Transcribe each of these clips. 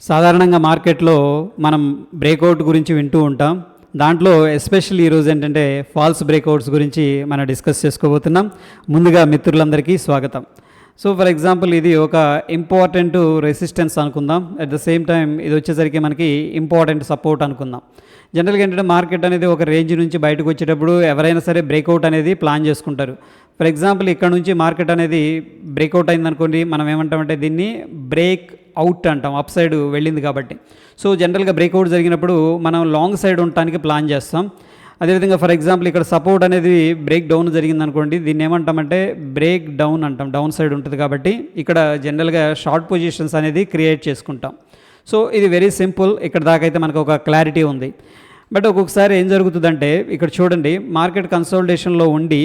సాధారణంగా మార్కెట్లో మనం బ్రేక్అవుట్ గురించి వింటూ ఉంటాం. దాంట్లో ఎస్పెషల్లీ ఈరోజు ఏంటంటే ఫాల్స్ బ్రేక్అవుట్స్ గురించి మనం డిస్కస్ చేసుకోబోతున్నాం. ముందుగా మిత్రులందరికీ స్వాగతం. సో ఫర్ ఎగ్జాంపుల్ ఇది ఒక ఇంపార్టెంట్ రెసిస్టెన్స్ అనుకుందాం. అట్ ద సేమ్ టైం ఇది వచ్చేసరికి మనకి ఇంపార్టెంట్ సపోర్ట్ అనుకుందాం. జనరల్గా ఏంటంటే మార్కెట్ అనేది ఒక రేంజ్ నుంచి బయటకు వచ్చేటప్పుడు ఎవరైనా సరే బ్రేక్అవుట్ అనేది ప్లాన్ చేసుకుంటారు. ఫర్ ఎగ్జాంపుల్ ఇక్కడ నుంచి మార్కెట్ అనేది బ్రేక్అవుట్ అయిందనుకోండి, మనం ఏమంటామంటే దీన్ని బ్రేక్ అవుట్ అంటాం, అప్ సైడ్ వెళ్ళింది కాబట్టి. సో జనరల్గా బ్రేక్అవుట్ జరిగినప్పుడు మనం లాంగ్ సైడ్ ఉండటానికి ప్లాన్ చేస్తాం. అదేవిధంగా ఫర్ ఎగ్జాంపుల్ ఇక్కడ సపోర్ట్ అనేది బ్రేక్ డౌన్ జరిగిందనుకోండి, దీన్ని ఏమంటామంటే బ్రేక్ డౌన్ అంటాం, డౌన్ సైడ్ ఉంటుంది కాబట్టి ఇక్కడ జనరల్గా షార్ట్ పొజిషన్స్ అనేది క్రియేట్ చేసుకుంటాం. సో ఇది వెరీ సింపుల్, ఇక్కడ దాకా అయితే మనకు ఒక క్లారిటీ ఉంది. బట్ ఒక్కొక్కసారి ఏం జరుగుతుందంటే ఇక్కడ చూడండి, మార్కెట్ కన్సోలిడేషన్లో ఉండి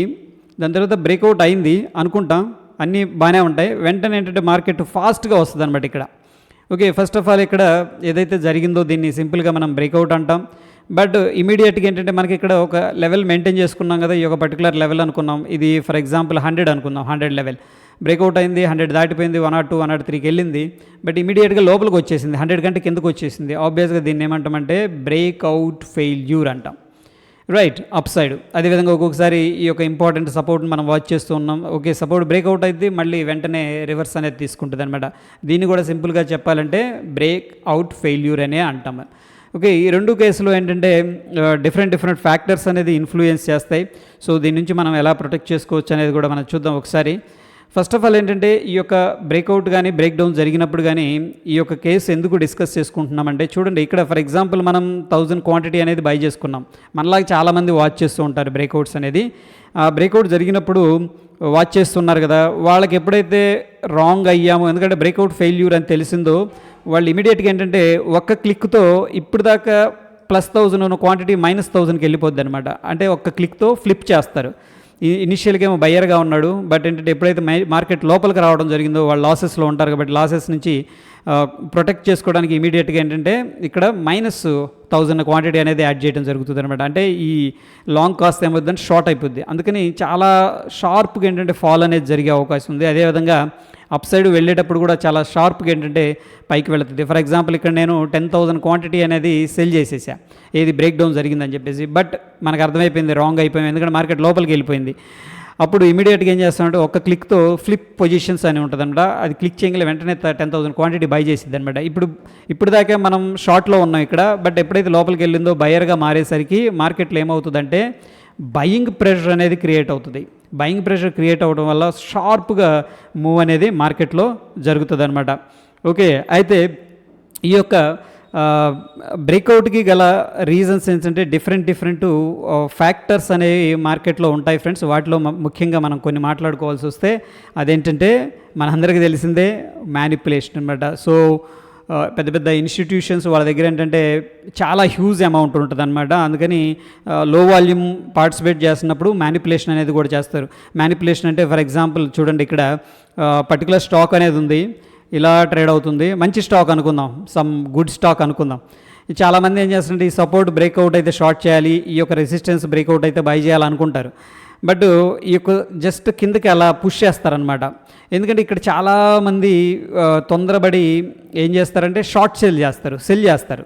దాని తర్వాత బ్రేక్అవుట్ అయింది అనుకుంటాం, అన్నీ బాగానే ఉంటాయి. వెంటనే ఏంటంటే మార్కెట్ ఫాస్ట్గా వస్తుంది అనమాట ఇక్కడ. ఓకే, ఫస్ట్ ఆఫ్ ఆల్ ఇక్కడ ఏదైతే జరిగిందో దీన్ని సింపుల్గా మనం బ్రేక్అవుట్ అంటాం. బట్ ఇమీడియట్గా ఏంటంటే మనకి ఇక్కడ ఒక లెవెల్ మెయింటైన్ చేసుకున్నాం కదా, ఈ ఒక పర్టికులర్ లెవెల్ అనుకున్నాం. ఇది ఫర్ ఎగ్జాంపుల్ 100 అనుకుందాం, 100 లెవెల్ బ్రేక్అవుట్ అయింది, 100 దాటిపోయింది, 102, 103కి వెళ్ళింది. బట్ ఇమీడియట్గా లోపలికి వచ్చేసింది, 100 కంటే కిందకు వచ్చేసింది. ఆబ్వియస్గా దీన్ని ఏమంటామంటే బ్రేక్అవుట్ ఫెయిల్యూర్ అంటాం, రైట్, అప్ సైడ్. అదేవిధంగా ఒక్కొక్కసారి ఈ యొక్క ఇంపార్టెంట్ సపోర్ట్ని మనం వాచ్ చేస్తూ ఉన్నాం. ఓకే, సపోర్ట్ బ్రేక్అవుట్ అయితే మళ్ళీ వెంటనే రివర్స్ అనేది తీసుకుంటుంది అనమాట. దీన్ని కూడా సింపుల్గా చెప్పాలంటే బ్రేక్అవుట్ ఫెయిల్యూర్ అనే అంటాం. ఓకే, ఈ రెండు కేసులు ఏంటంటే డిఫరెంట్ ఫ్యాక్టర్స్ అనేది ఇన్ఫ్లుయెన్స్ చేస్తాయి. సో దీని నుంచి మనం ఎలా ప్రొటెక్ట్ చేసుకోవచ్చు అనేది కూడా మనం చూద్దాం ఒకసారి. ఫస్ట్ ఆఫ్ ఆల్ ఏంటంటే ఈ యొక్క బ్రేక్అవుట్ కానీ బ్రేక్ డౌన్ జరిగినప్పుడు కానీ ఈ యొక్క కేసు ఎందుకు డిస్కస్ చేసుకుంటున్నామంటే, చూడండి ఇక్కడ ఫర్ ఎగ్జాంపుల్ మనం 1000 క్వాంటిటీ అనేది బై చేసుకున్నాం. మనలాగా చాలామంది వాచ్ చేస్తూ ఉంటారు బ్రేక్అవుట్స్ అనేది. ఆ బ్రేక్అవుట్ జరిగినప్పుడు వాచ్ చేస్తున్నారు కదా, వాళ్ళకి ఎప్పుడైతే రాంగ్ అయ్యామో, ఎందుకంటే బ్రేక్అవుట్ ఫెయిల్యూర్ అని తెలిసిందో వాళ్ళు ఇమీడియట్గా ఏంటంటే ఒక్క క్లిక్తో ఇప్పుడు దాకా +1000 ఉన్న క్వాంటిటీ -1000కి వెళ్ళిపోద్ది అనమాట. అంటే ఒక్క క్లిక్తో ఫ్లిప్ చేస్తారు. ఇనిషియల్గా ఏమో బయ్యర్గా ఉన్నాడు, బట్ ఏంటంటే ఎప్పుడైతే మార్కెట్ లోపలికి రావడం జరిగిందో వాళ్ళు లాసెస్లో ఉంటారు కాబట్టి లాసెస్ నుంచి ప్రొటెక్ట్ చేసుకోవడానికి ఇమీడియట్గా ఏంటంటే ఇక్కడ -1000 క్వాంటిటీ అనేది యాడ్ చేయడం జరుగుతుంది అనమాట. అంటే ఈ లాంగ్ కాస్ట్ ఏమవుతుందంటే షార్ట్ అయిపోద్ది. అందుకని చాలా షార్ప్గా ఏంటంటే ఫాల్ అనేది జరిగే అవకాశం ఉంది. అదేవిధంగా అప్ సైడ్ వెళ్ళేటప్పుడు కూడా చాలా షార్ప్గా ఏంటంటే పైకి వెళుతుంది. ఫర్ ఎగ్జాంపుల్ ఇక్కడ నేను 10,000 క్వాంటిటీ అనేది సెల్ చేసేసా, ఏది బ్రేక్ డౌన్ జరిగిందని చెప్పేసి. బట్ మనకు అర్థమైపోయింది రాంగ్ అయిపోయింది, ఎందుకంటే మార్కెట్ లోపలికి వెళ్ళిపోయింది. అప్పుడు ఇమీడియట్గా ఏం చేస్తామంటే ఒక క్లిక్తో ఫ్లిప్ పొజిషన్స్ అని ఉంటుంది అనమాట. అది క్లిక్ చేయగల వెంటనే 10,000 క్వాంటిటీ బై చేసిద్ది అనమాట. ఇప్పుడు దాకా మనం షార్ట్లో ఉన్నాం ఇక్కడ, బట్ ఎప్పుడైతే లోపలికి వెళ్ళిందో బయర్గా మారేసరికి మార్కెట్లో ఏమవుతుందంటే బయింగ్ ప్రెషర్ అనేది క్రియేట్ అవుతుంది. బయింగ్ ప్రెషర్ క్రియేట్ అవ్వడం వల్ల షార్ప్గా మూవ్ అనేది మార్కెట్లో జరుగుతుంది అనమాట. ఓకే, అయితే ఈ యొక్క బ్రేక్అవుట్కి గల రీజన్స్ ఏంటంటే డిఫరెంట్ ఫ్యాక్టర్స్ అనేవి మార్కెట్లో ఉంటాయి ఫ్రెండ్స్. వాటిలో ముఖ్యంగా మనం కొన్ని మాట్లాడుకోవాల్సి వస్తే అదేంటంటే మనందరికీ తెలిసిందే మ్యానిపులేషన్ అనమాట. సో పెద్ద ఇన్స్టిట్యూషన్స్ వాళ్ళ దగ్గర ఏంటంటే చాలా హ్యూజ్ అమౌంట్ ఉంటుంది అనమాట. అందుకని లో వాల్యూమ్ పార్టిసిపేట్ చేస్తున్నప్పుడు మ్యానిపులేషన్ అనేది కూడా చేస్తారు. మ్యానిపులేషన్ అంటే ఫర్ ఎగ్జాంపుల్ చూడండి, ఇక్కడ పర్టికులర్ స్టాక్ అనేది ఉంది, ఇలా ట్రేడ్ అవుతుంది, మంచి స్టాక్ అనుకుందాం, సమ్ గుడ్ స్టాక్ అనుకుందాం. చాలామంది ఏం చేస్తారంటే ఈ సపోర్ట్ బ్రేక్అవుట్ అయితే షార్ట్ చేయాలి, ఈ యొక్క రెసిస్టెన్స్ బ్రేక్అవుట్ అయితే బై చేయాలనుకుంటారు. బట్ ఈ యొక్క జస్ట్ కిందకి అలా పుష్ చేస్తారనమాట. ఎందుకంటే ఇక్కడ చాలామంది తొందరపడి ఏం చేస్తారంటే షార్ట్ సెల్ చేస్తారు.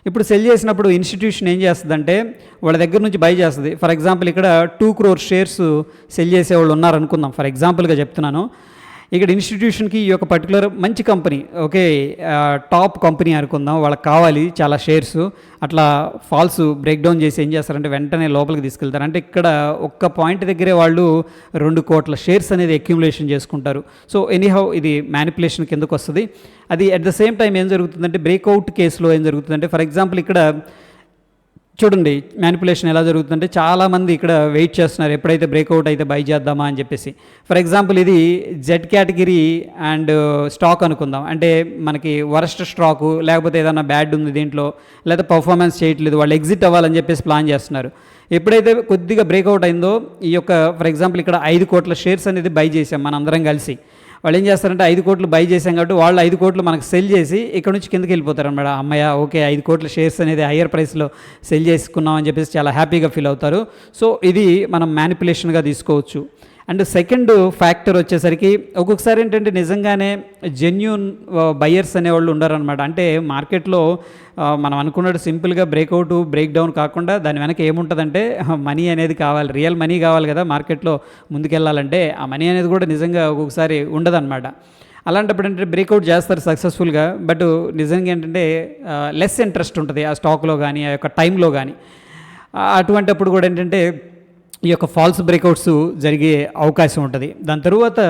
ఇప్పుడు సెల్ చేసినప్పుడు ఇన్స్టిట్యూషన్ ఏం చేస్తుందంటే వాళ్ళ దగ్గర నుంచి బై చేస్తుంది. ఫర్ ఎగ్జాంపుల్ ఇక్కడ 2 crore షేర్స్ సెల్ చేసేవాళ్ళు ఉన్నారనుకుందాం, ఫర్ ఎగ్జాంపుల్గా చెప్తున్నాను. ఇక్కడ ఇన్స్టిట్యూషన్కి ఈ యొక్క పర్టికులర్ మంచి కంపెనీ, ఓకే, టాప్ కంపెనీ అనుకుందాం, వాళ్ళకి కావాలి చాలా షేర్స్. అట్లా ఫాల్స్ బ్రేక్ డౌన్ చేసి ఏం చేస్తారంటే వెంటనే లోపలికి తీసుకెళ్తారు. అంటే ఇక్కడ ఒక్క పాయింట్ దగ్గరే వాళ్ళు 2 కోట్ల షేర్స్ అనేది అక్యుములేషన్ చేసుకుంటారు. సో ఎనీహౌ ఇది మ్యానిపులేషన్ కిందకు వస్తుంది. అది అట్ ద సేమ్ టైం ఏం జరుగుతుందంటే బ్రేక్అవుట్ కేసులో ఏం జరుగుతుందంటే ఫర్ ఎగ్జాంపుల్ ఇక్కడ చూడండి మ్యానిపులేషన్ ఎలా జరుగుతుందంటే చాలామంది ఇక్కడ వెయిట్ చేస్తున్నారు ఎప్పుడైతే బ్రేక్అవుట్ అయితే బై చేద్దామా అని చెప్పేసి. ఫర్ ఎగ్జాంపుల్ ఇది జెడ్ కేటగిరీ అండ్ స్టాక్ అనుకుందాం. అంటే మనకి వరస్ట్ స్టాకు, లేకపోతే ఏదైనా బ్యాడ్ ఉంది దీంట్లో, లేదా పర్ఫార్మెన్స్ చేయట్లేదు, వాళ్ళు ఎగ్జిట్ అవ్వాలని చెప్పేసి ప్లాన్ చేస్తున్నారు. ఎప్పుడైతే కొద్దిగా బ్రేక్అవుట్ అయిందో ఈ యొక్క ఫర్ ఎగ్జాంపుల్ ఇక్కడ 5 కోట్ల షేర్స్ అనేది బై చేసాం మనం అందరం కలిసి. వాళ్ళు ఏం చేస్తారంటే 5 కోట్లు బై చేసాం కాబట్టి వాళ్ళు 5 కోట్లు మనకు సెల్ చేసి ఇక్కడ నుంచి కిందకి వెళ్ళిపోతారు అన్నమాట. అమ్మయ్య, ఓకే, 5 కోట్ల షేర్స్ అనేది హయ్యర్ ప్రైస్లో సెల్ చేసుకున్నాం అని చెప్పేసి చాలా హ్యాపీగా ఫీల్ అవుతారు. సో ఇది మనం మ్యానిపులేషన్గా తీసుకోవచ్చు. అండ్ సెకండ్ ఫ్యాక్టర్ వచ్చేసరికి ఒక్కొక్కసారి ఏంటంటే నిజంగానే జెన్యూన్ బయర్స్ అనేవాళ్ళు ఉండరనమాట. అంటే మార్కెట్లో మనం అనుకున్నట్టు సింపుల్గా బ్రేక్అవుట్ బ్రేక్ డౌన్ కాకుండా దాని వెనక ఏముంటుందంటే మనీ అనేది కావాలి, రియల్ మనీ కావాలి కదా మార్కెట్లో ముందుకెళ్ళాలంటే. ఆ మనీ అనేది కూడా నిజంగా ఒక్కొక్కసారి ఉండదన్నమాట. అలాంటప్పుడు ఏంటంటే బ్రేక్అవుట్ చేస్తారు సక్సెస్ఫుల్గా, బట్ నిజంగా ఏంటంటే లెస్ ఇంట్రెస్ట్ ఉంటుంది ఆ స్టాక్లో కానీ ఆ యొక్క టైంలో కానీ. అటువంటిప్పుడు కూడా ఏంటంటే ఈ యొక్క ఫాల్స్ బ్రేక్అవుట్స్ జరిగే అవకాశం ఉంటుంది. దాని తరువాత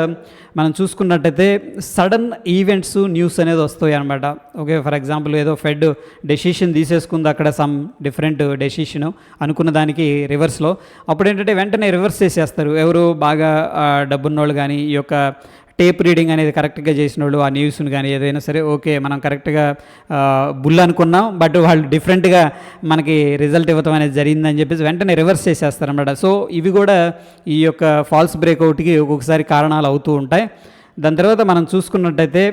మనం చూసుకున్నట్టయితే సడన్ ఈవెంట్స్ న్యూస్ అనేది వస్తాయి అనమాట. ఓకే, ఫర్ ఎగ్జాంపుల్ ఏదో ఫెడ్ డెసిషన్ తీసేసుకుంది అక్కడ, సమ్ డిఫరెంట్ డెసిషను అనుకున్న దానికి రివర్స్లో. అప్పుడు ఏంటంటే వెంటనే రివర్స్ చేసేస్తారు ఎవరు బాగా డబ్బున్నోళ్ళు కానీ, ఈ యొక్క టేప్ రీడింగ్ అనేది కరెక్ట్గా చేసిన వాళ్ళు ఆ న్యూస్ని కానీ ఏదైనా సరే ఓకే మనం కరెక్ట్గా బుల్ అనుకున్నాం, బట్ వాళ్ళు డిఫరెంట్గా మనకి రిజల్ట్ ఇవ్వటం అనేది జరిగిందని చెప్పేసి వెంటనే రివర్స్ చేసేస్తారన్నమాట. సో ఇవి కూడా ఈ యొక్క ఫాల్స్ బ్రేక్అవుట్కి ఒక్కొక్కసారి కారణాలు అవుతూ ఉంటాయి. దాని తర్వాత మనం చూసుకున్నట్టయితే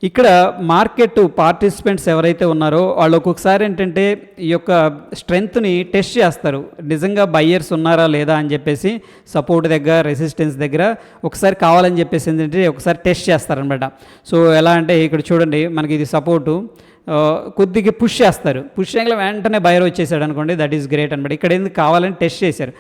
ఇక్కడ మార్కెట్ పార్టిసిపెంట్స్ ఎవరైతే ఉన్నారో వాళ్ళు ఒక్కొక్కసారి ఏంటంటే ఈ యొక్క స్ట్రెంగ్త్ని టెస్ట్ చేస్తారు, నిజంగా బయ్యర్స్ ఉన్నారా లేదా అని చెప్పేసి. సపోర్ట్ దగ్గర, రెసిస్టెన్స్ దగ్గర ఒకసారి కావాలని చెప్పేసి ఏంటంటే ఒకసారి టెస్ట్ చేస్తారనమాట. సో ఎలా అంటే ఇక్కడ చూడండి, మనకి ఇది సపోర్టు కొద్దిగా పుష్ చేస్తారు, పుష్ చేయగల వెంటనే బయర్ వచ్చేసాడు అనుకోండి, దట్ ఈస్ గ్రేట్ అనమాట. ఇక్కడ ఎందుకు కావాలని టెస్ట్ చేశారు.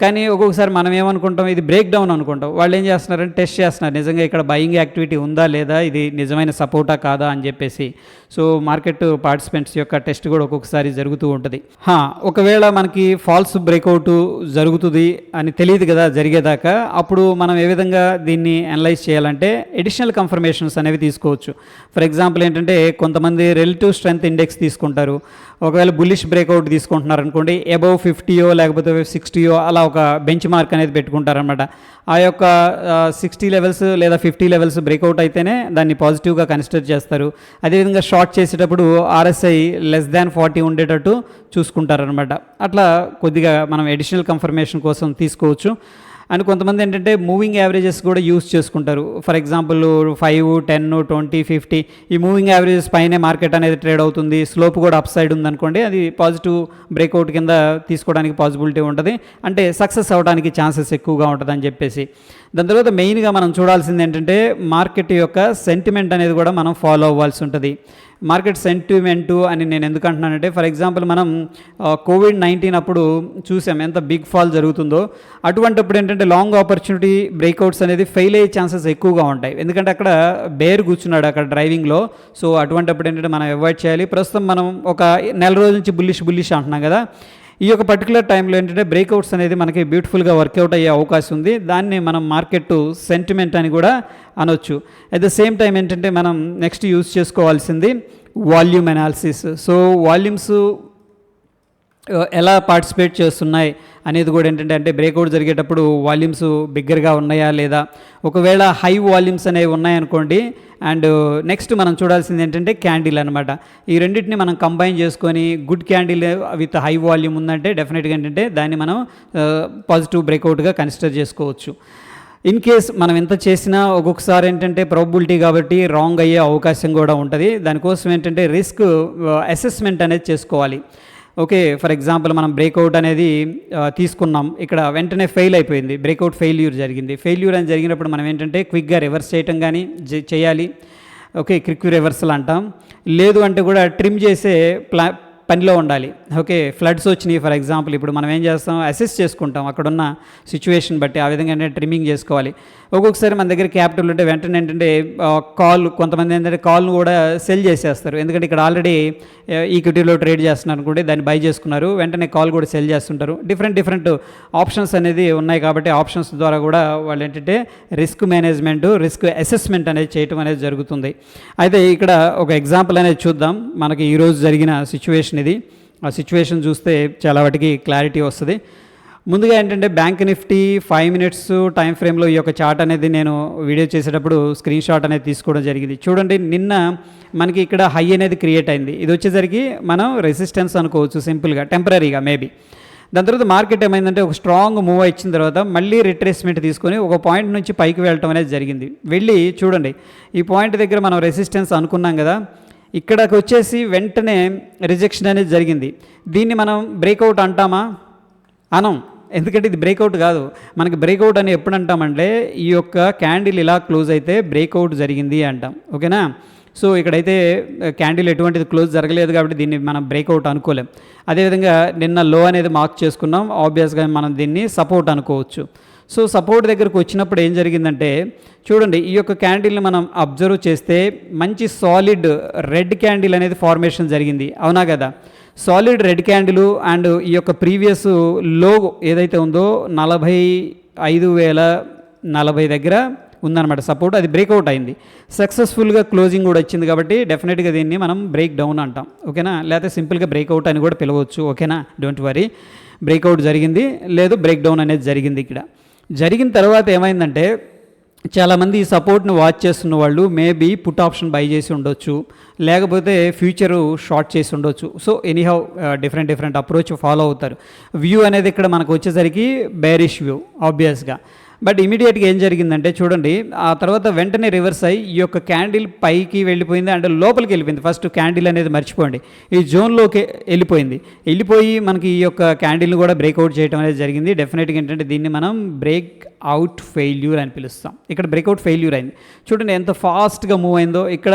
కానీ ఒక్కొక్కసారి మనం ఏమనుకుంటాం, ఇది బ్రేక్ డౌన్ అనుకుంటాం. వాళ్ళు ఏం చేస్తున్నారంటే టెస్ట్ చేస్తున్నారు, నిజంగా ఇక్కడ బయింగ్ యాక్టివిటీ ఉందా లేదా, ఇది నిజమైన సపోర్టా కాదా అని చెప్పేసి. సో మార్కెట్ పార్టిసిపెంట్స్ యొక్క టెస్ట్ కూడా ఒక్కొక్కసారి జరుగుతూ ఉంటుంది. ఒకవేళ మనకి ఫాల్స్ బ్రేక్అవుట్ జరుగుతుంది అని తెలియదు కదా జరిగేదాకా, అప్పుడు మనం ఏ విధంగా దీన్ని అనలైజ్ చేయాలంటే ఎడిషనల్ కన్ఫర్మేషన్స్ అనేవి తీసుకోవచ్చు. ఫర్ ఎగ్జాంపుల్ ఏంటంటే కొంతమంది రిలేటివ్ స్ట్రెంత్ ఇండెక్స్ తీసుకుంటారు. ఒకవేళ బుల్లిష్ బ్రేక్అవుట్ తీసుకుంటున్నారు అనుకోండి, అబవ్ 50 లేకపోతే 60 అలా ఒక బెంచ్ మార్క్ అనేది పెట్టుకుంటారనమాట. ఆ యొక్క 60 లెవెల్స్ లేదా 50 లెవెల్స్ బ్రేక్అవుట్ అయితేనే దాన్ని పాజిటివ్గా కన్సిడర్ చేస్తారు. అదేవిధంగా షార్ట్ చేసేటప్పుడు RSI లెస్ దాన్ 40 ఉండేటట్టు చూసుకుంటారనమాట. అట్లా కొద్దిగా మనం ఎడిషనల్ కన్ఫర్మేషన్ కోసం తీసుకోవచ్చు. అండ్ కొంతమంది ఏంటంటే మూవింగ్ యావరేజెస్ కూడా యూస్ చేసుకుంటారు. ఫర్ ఎగ్జాంపుల్ 5, 10, 20, 50 ఈ మూవింగ్ యావరేజెస్ పైనే మార్కెట్ అనేది ట్రేడ్ అవుతుంది, స్లోప్ కూడా అప్ సైడ్ ఉందనుకోండి, అది పాజిటివ్ బ్రేక్అవుట్ కింద తీసుకోవడానికి పాసిబిలిటీ ఉంటుంది, అంటే సక్సెస్ అవ్వడానికి ఛాన్సెస్ ఎక్కువగా ఉంటుందని చెప్పేసి. దాని తర్వాత మెయిన్గా మనం చూడాల్సింది ఏంటంటే మార్కెట్ యొక్క సెంటిమెంట్ అనేది కూడా మనం ఫాలో అవ్వాల్సి ఉంటుంది. మార్కెట్ సెంటిమెంటు అని నేను ఎందుకు అంటున్నానంటే, ఫర్ ఎగ్జాంపుల్ మనం COVID-19 అప్పుడు చూసాం ఎంత బిగ్ ఫాల్ జరుగుతుందో. అటువంటిప్పుడు ఏంటంటే లాంగ్ ఆపర్చునిటీ బ్రేక్అవుట్స్ అనేది ఫెయిల్ అయ్యే ఛాన్సెస్ ఎక్కువగా ఉంటాయి, ఎందుకంటే అక్కడ బేర్ కూర్చున్నాడు అక్కడ డ్రైవింగ్లో. సో అటువంటిప్పుడు ఏంటంటే మనం అవాయిడ్ చేయాలి. ప్రస్తుతం మనం ఒక నెల రోజుల నుంచి బుల్లిష్ అంటున్నాం కదా, ఈ యొక్క పర్టికులర్ టైంలో ఏంటంటే బ్రేక్అవుట్స్ అనేది మనకి బ్యూటిఫుల్గా వర్కౌట్ అయ్యే అవకాశం ఉంది. దాన్ని మనం మార్కెట్ సెంటిమెంట్ అని కూడా అనొచ్చు. అట్ ద సేమ్ టైం ఏంటంటే మనం నెక్స్ట్ యూజ్ చేసుకోవాల్సింది వాల్యూమ్ అనాలిసిస్. సో వాల్యూమ్స్ ఎలా పార్టిసిపేట్ చేస్తున్నాయి అనేది కూడా ఏంటంటే, అంటే బ్రేక్అవుట్ జరిగేటప్పుడు వాల్యూమ్స్ బిగ్గరగా ఉన్నాయా లేదా, ఒకవేళ హై వాల్యూమ్స్ అనేవి ఉన్నాయనుకోండి. అండ్ నెక్స్ట్ మనం చూడాల్సింది ఏంటంటే క్యాండిల్ అనమాట. ఈ రెండింటిని మనం కంబైన్ చేసుకొని good candle with high volume ఉందంటే డెఫినెట్గా ఏంటంటే దాన్ని మనం పాజిటివ్ బ్రేక్అవుట్గా కన్సిడర్ చేసుకోవచ్చు. ఇన్ కేస్ మనం ఎంత చేసినా ఒక్కొక్కసారి ఏంటంటే ప్రాబబిలిటీ కాబట్టి రాంగ్ అయ్యే అవకాశం కూడా ఉంటుంది. దానికోసం ఏంటంటే రిస్క్ అసెస్మెంట్ అనేది చేసుకోవాలి. ఓకే, ఫర్ ఎగ్జాంపుల్ మనం బ్రేక్అవుట్ అనేది తీసుకున్నాం, ఇక్కడ వెంటనే ఫెయిల్ అయిపోయింది, బ్రేక్అవుట్ ఫెయిల్యూర్ జరిగింది. ఫెయిల్యూర్ అని జరిగినప్పుడు మనం ఏంటంటే క్విక్గా రివర్స్ చేయటం కానీ చేయాలి. ఓకే, క్విక్ రివర్సల్ అంటాం. లేదు అంటే కూడా ట్రిమ్ చేసే పనిలో ఉండాలి. ఓకే, ఫ్లడ్స్ వచ్చినాయి ఫర్ ఎగ్జాంపుల్, ఇప్పుడు మనం ఏం చేస్తాం, అసెస్ చేసుకుంటాం అక్కడున్న సిచ్యువేషన్ బట్టి, ఆ విధంగా ఏంటంటే ట్రిమ్మింగ్ చేసుకోవాలి. ఒక్కొక్కసారి మన దగ్గర క్యాపిటల్ ఉంటే వెంటనే ఏంటంటే కొంతమంది ఏంటంటే కాల్ను కూడా సెల్ చేసేస్తారు, ఎందుకంటే ఇక్కడ ఆల్రెడీ ఈక్విటీలో ట్రేడ్ చేస్తున్నారు అనుకుంటే దాన్ని బై చేసుకున్నారు, వెంటనే కాల్ కూడా సెల్ చేస్తుంటారు. డిఫరెంట్ ఆప్షన్స్ అనేది ఉన్నాయి కాబట్టి ఆప్షన్స్ ద్వారా కూడా వాళ్ళు ఏంటంటే రిస్క్ మేనేజ్మెంట్, రిస్క్ అసెస్మెంట్ అనేది చేయటం అనేది జరుగుతుంది. అయితే ఇక్కడ ఒక ఎగ్జాంపుల్ అనేది చూద్దాం. మనకి ఈరోజు జరిగిన సిచ్యువేషన్ ఇది. ఆ సిచ్యువేషన్ చూస్తే చాలా వాటికి క్లారిటీ వస్తుంది. ముందుగా ఏంటంటే బ్యాంక్ నిఫ్టీ 5 మినిట్స్ టైం ఫ్రేమ్లో ఈ యొక్క చార్ట్ అనేది నేను వీడియో చేసేటప్పుడు స్క్రీన్ షాట్ అనేది తీసుకోవడం జరిగింది. చూడండి, నిన్న మనకి ఇక్కడ హై అనేది క్రియేట్ అయింది. ఇది వచ్చేసరికి మనం రెసిస్టెన్స్ అనుకోవచ్చు సింపుల్గా, టెంపరీగా మేబీ. దాని తర్వాత మార్కెట్ ఏమైందంటే ఒక స్ట్రాంగ్ మూవ్ ఇచ్చిన తర్వాత మళ్ళీ రిట్రేస్మెంట్ తీసుకొని ఒక పాయింట్ నుంచి పైకి వెళ్ళటం అనేది జరిగింది. వెళ్ళి చూడండి, ఈ పాయింట్ దగ్గర మనం రెసిస్టెన్స్ అనుకున్నాం కదా, ఇక్కడికి వచ్చేసి వెంటనే రిజెక్షన్ అనేది జరిగింది. దీన్ని మనం బ్రేక్అవుట్ అంటామా? అనం. ఎందుకంటే ఇది బ్రేక్అవుట్ కాదు. మనకి బ్రేక్అవుట్ అని ఎప్పుడు అంటామంటే ఈ యొక్క క్యాండిల్ ఇలా క్లోజ్ అయితే బ్రేక్అవుట్ జరిగింది అంటాం. ఓకేనా. సో ఇక్కడైతే క్యాండిల్ ఎటువంటిది క్లోజ్ జరగలేదు కాబట్టి దీన్ని మనం బ్రేక్అవుట్ అనుకోలేం. అదేవిధంగా నిన్న లో అనేది మార్క్ చేసుకున్నాం, ఆబ్వియస్గా మనం దీన్ని సపోర్ట్ అనుకోవచ్చు. సో సపోర్ట్ దగ్గరకు వచ్చినప్పుడు ఏం జరిగిందంటే చూడండి, ఈ యొక్క క్యాండిల్ని మనం అబ్జర్వ్ చేస్తే మంచి సాలిడ్ రెడ్ క్యాండిల్ అనేది ఫార్మేషన్ జరిగింది, అవునా కదా. సాలిడ్ రెడ్ క్యాండిల్ అండ్ ఈ యొక్క ప్రీవియస్ లో ఏదైతే ఉందో 45,040 దగ్గర ఉందన్నమాట సపోర్ట్, అది బ్రేక్అవుట్ అయింది. సక్సెస్ఫుల్గా క్లోజింగ్ కూడా వచ్చింది కాబట్టి డెఫినెట్గా దీన్ని మనం బ్రేక్ డౌన్ అంటాం. ఓకేనా, లేకపోతే సింపుల్గా బ్రేక్అవుట్ అని కూడా పిలవచ్చు. ఓకేనా, డోంట్ వరీ. బ్రేక్అవుట్ జరిగింది, లేదు బ్రేక్ డౌన్ అనేది జరిగింది. ఇక్కడ జరిగిన తర్వాత ఏమైందంటే చాలామంది ఈ సపోర్ట్ని వాచ్ చేస్తున్న వాళ్ళు మేబీ పుట్ ఆప్షన్ బై చేసి ఉండొచ్చు, లేకపోతే ఫ్యూచరు షార్ట్ చేసి ఉండొచ్చు. So anyhow different approach follow అవుతారు. వ్యూ అనేది ఇక్కడ మనకు వచ్చేసరికి బేరిష్ వ్యూ ఆబ్వియస్గా. బట్ ఇమీడియట్గా ఏం జరిగిందంటే చూడండి, ఆ తర్వాత వెంటనే రివర్స్ అయ్యి ఈ యొక్క క్యాండిల్ పైకి వెళ్ళిపోయింది, అంటే లోపలికి వెళ్ళిపోయింది. ఫస్ట్ క్యాండిల్ అనేది మర్చిపోండి, ఈ జోన్లోకి వెళ్ళిపోయి మనకి ఈ యొక్క క్యాండిల్ని కూడా బ్రేక్అవుట్ చేయడం అనేది జరిగింది. డెఫినెట్గా ఏంటంటే దీన్ని మనం బ్రేక్అవుట్ ఫెయిల్యూర్ అని పిలుస్తాం. ఇక్కడ బ్రేక్అవుట్ ఫెయిల్యూర్ అయింది. చూడండి ఎంత ఫాస్ట్గా మూవ్ అయిందో. ఇక్కడ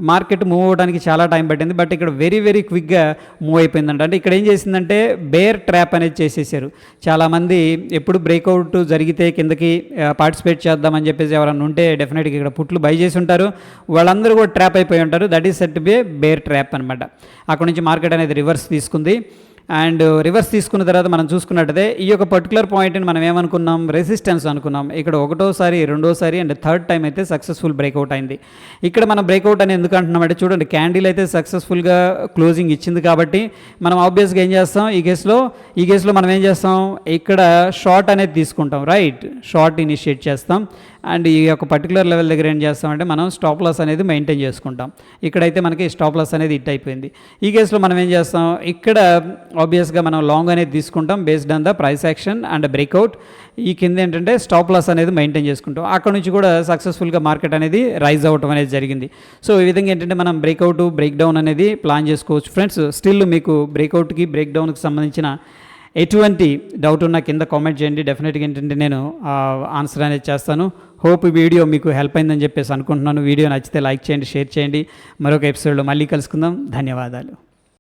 మార్కెట్ మూవ్ అవ్వడానికి చాలా టైం పట్టింది, బట్ ఇక్కడ వెరీ క్విక్గా మూవ్ అయిపోయిందంట. అంటే ఇక్కడ ఏం చేసిందంటే బేర్ ట్రాప్ అనేది చేసేసారు. చాలామంది ఎప్పుడు బ్రేక్అవుట్ జరిగితే కిందకి పార్టిసిపేట్ చేద్దామని చెప్పేసి ఎవరన్నా ఉంటే డెఫినెట్గా ఇక్కడ పుట్లు బై చేసి ఉంటారు, వాళ్ళందరూ కూడా ట్రాప్ అయిపోయి ఉంటారు. That is set to be bear trap అనమాట. అక్కడ నుంచి మార్కెట్ అనేది రివర్స్ తీసుకుంది. అండ్ రివర్స్ తీసుకున్న తర్వాత మనం చూసుకున్నట్టయితే ఈ యొక్క పర్టికులర్ పాయింట్ని మనం ఏమనుకున్నాం, రెసిస్టెన్స్ అనుకున్నాం. ఇక్కడ ఒకటోసారి, రెండోసారి అండ్ థర్డ్ టైం అయితే సక్సెస్ఫుల్ బ్రేక్అవుట్ అయింది. ఇక్కడ మనం బ్రేక్అవుట్ అని ఎందుకు అంటున్నామంటే చూడండి, క్యాండిల్ అయితే సక్సెస్ఫుల్గా క్లోజింగ్ ఇచ్చింది కాబట్టి మనం ఆబ్వియస్గా ఏం చేస్తాం, ఈ కేసులో మనం ఏం చేస్తాం, ఇక్కడ షార్ట్ అనేది తీసుకుంటాం, రైట్. షార్ట్ ఇనిషియేట్ చేస్తాం అండ్ ఈ యొక్క పర్టికులర్ లెవెల్ దగ్గర ఏం చేస్తామంటే మనం స్టాప్ లాస్ అనేది మెయింటైన్ చేసుకుంటాం. ఇక్కడైతే మనకి స్టాప్ లాస్ అనేది హిట్ అయిపోయింది. ఈ కేసులో మనం ఏం చేస్తాం, ఇక్కడ ఆబ్వియస్గా మనం లాంగ్ అనేది తీసుకుంటాం based on the price action and breakout. ఈ కింద ఏంటంటే స్టాప్ లాస్ అనేది మెయింటైన్ చేసుకుంటాం. అక్కడ నుంచి కూడా సక్సెస్ఫుల్గా మార్కెట్ అనేది రైజ్ అవ్వటం అనేది జరిగింది. సో ఈ విధంగా ఏంటంటే మనం బ్రేక్అవుట్, బ్రేక్ డౌన్ అనేది ప్లాన్ చేసుకోవచ్చు. ఫ్రెండ్స్, స్టిల్ మీకు బ్రేక్అవుట్కి, బ్రేక్ డౌన్కి సంబంధించిన ఎటువంటి డౌట్ ఉన్నా కింద కామెంట్ చేయండి. డెఫినెట్గా ఏంటంటే నేను ఆన్సర్ అనేది చేస్తాను. హోప్ ఈ వీడియో మీకు హెల్ప్ అయిందని చెప్పేసి అనుకుంటున్నాను. వీడియో నచ్చితే లైక్ చేయండి, షేర్ చేయండి. మరొక ఎపిసోడ్లో మళ్ళీ కలుసుకుందాం. ధన్యవాదాలు.